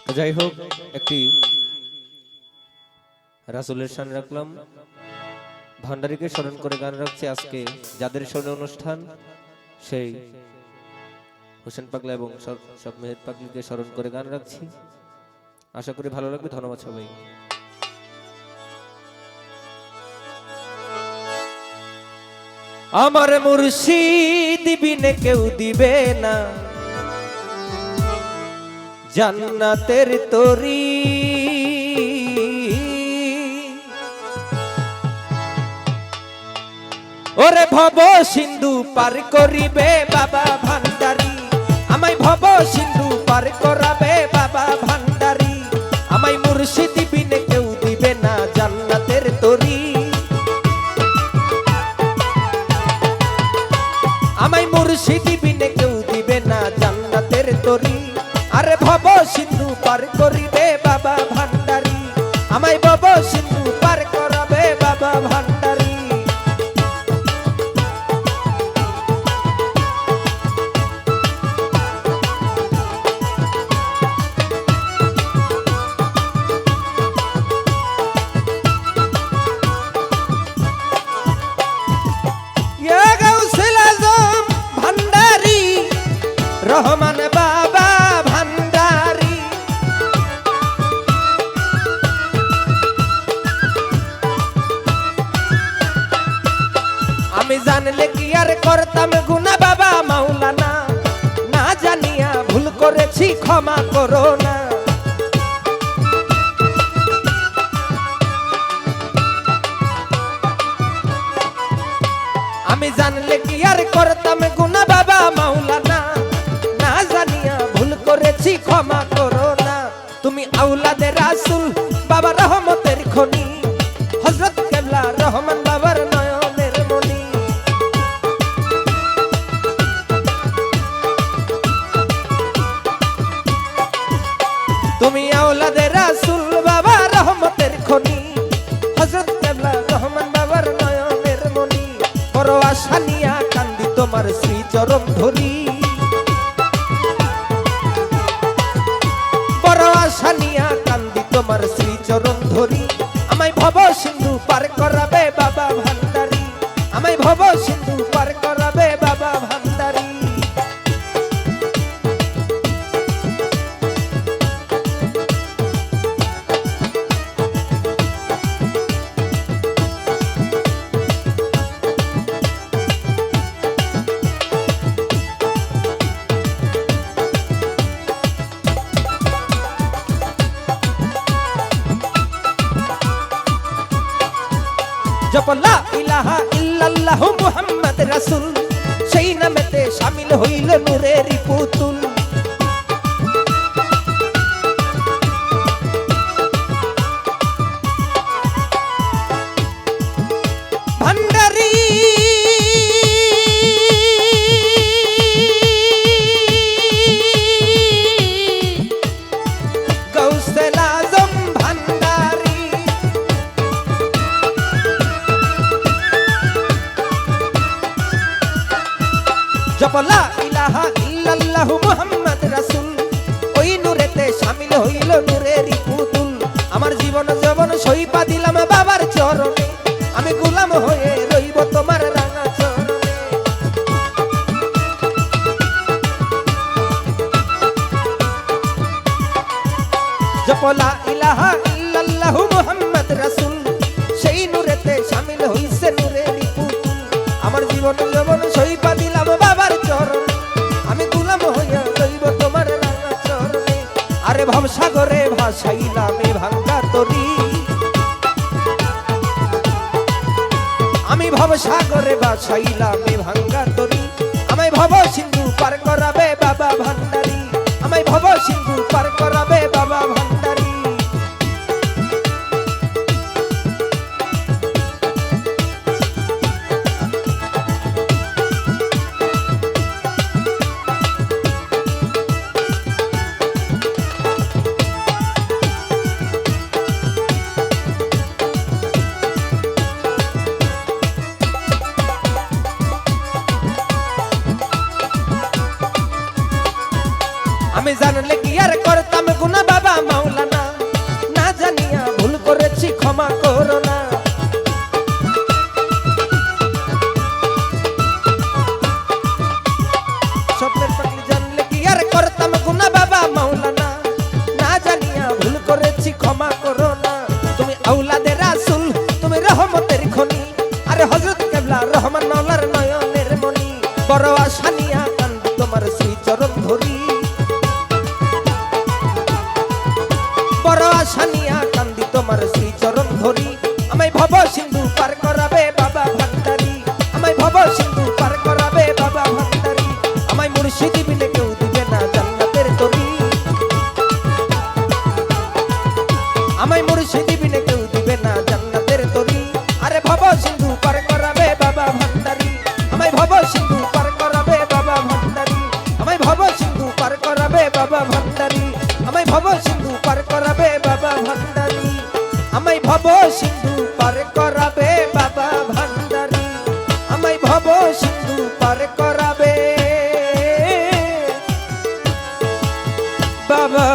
যাই হোক, একটি রাসূলের শান রাখলাম, ভান্ডারীকে স্মরণ করে গান রাখছি আজকে। যাদের স্মরণে অনুষ্ঠান সেই হোসেন পাগলা এবং সব মেহের পাগলিকে স্মরণ করে গান রাখছি। আশা করি ভালো লাগবে। ধন্যবাদ সবাই। আমার মুর্শিদ বিনে কেউ দিবে না জান্নাতের তরি, ওরে ভব সিন্ধু পার করিবে বাবা ভান্ডারী, আমায় ভব সিন্ধু পার করাবে বাবা ভান্ডারী। আমায় মুর্শিদ বিনে কেউ দিবে না জান্নাতের তরি, আমায় মুর্শিদ বিনে কেউ দিবে না জান্নাতের তরি। আরে ভব সিন্ধু পার করিবে বাবা ভান্ডারী, আমায় ভব সিন্ধু পার করাবে বাবা ভান্ডারী। রহমান বাবা ভান্ডারী, আমি জানলে কি আর করতাম গুনাহ বাবা মাওলানা, না জানিয়া ভুল করেছি ক্ষমা করো না। আমি জানলে কি আর করতাম গুনাহ বাবা মাওলানা, না জানিয়া ভুল করেছি ক্ষমা করো না। তুমি আওলাদে রাসূল বাবা রহমতের খনি, হযরত কেবলা রহমান বাবার নয়নের মনি। তুমি আওলাদে রাসূল বাবা রহমতের খনি, হযরত কেবলা রহমান বাবার নয়নের মনি। বড় আশা নিয়া কান্দি তোমার শ্রী চরণ ধরি, সানিয়া কান্দি তোমার শ্রী চরণ ধরি। আমায় ভব সিন্ধু পার করাবে বাবা ভান্ডারী, আমায় ভব সিন্ধু পার করাবে বাবা ভান্ডারী। জপ লা ইলাহা ইল্লাল্লাহ মুহাম্মদ রাসূল, সেই নামেতে শামিল হইল নূরের পুতুল। ভান্ডারী গৌসেল আজম ভান্ডারী, জপ লা ইলাহা ইল্লাল্লাহ মুহাম্মদ রাসূল, ওই নূরেতে শামিল হইল নূরের পুতুল। আমার জীবন যৌবন সইপা দিলাম বাবার চরণে, আমি গোলাম হয়ে রইব তোমার রাঙা চরণে। জপ লা ইলাহা ইল্লাল্লাহ মুহাম্মদ রাসূল, সেই নূরেতে শামিল হইছে নূরের পুতুল। আমার জীবন যৌবন সইপা দিলাম বাবার চরণে, আমি গোলাম হইয়া রইব তোমার রাঙা চরণে। আরে ভবসাগরে ভাসাইলাম এ ভাঙ্গা তরি, আমি ভবসাগরে ভাসাইলাম এ ভাঙ্গা তরি। আমায় ভব সিন্ধু পার করাবে বাবা ভান্ডারী, আমায় ভব সিন্ধু পার করাবে বাবা ভান্ডারী। আমি জানলে কি আর করতাম গুনাহ বাবা করেছি ক্ষমা করো না। তুমি আউলাদে রাসূল, তুমি রহমতের খনি, আরে হযরত কেবলা রহমান মাওলার নয়নের মনি। বড় আশা নিয়া কান্দি তোমার শ্রী চরণ ধরি, বড় আশা নিয়া কান্দি তোমার শ্রী চরণ ধরি। আমায় ভব সিন্ধু পার করাবে বাবা ভান্ডারি, আমায় ভব সিন্ধু পার করাবে বাবা ভান্ডারি। আমায় মুর্শিদি বিনে কেউ দিবে না জান্নাতের তরি, আমায় মুর্শিদি বিনে কেউ দিবে না জান্নাতের তরি। আরে ভব সিন্ধু পার করাবে বাবা ভান্ডারি, আমায় ভব সিন্ধু পার করাবে বাবা ভান্ডারি, আমায় ভব সিন্ধু পার করাবে বাবা ভান্ডারি, আমায় ভব সিন্ধু পার করাবে বাবা ভান্ডারি, আমায় ভব সিন্ধু পার করাবে বাবা ভান্ডারি, আমায় ভব সিন্ধু পার করাবে বাবা।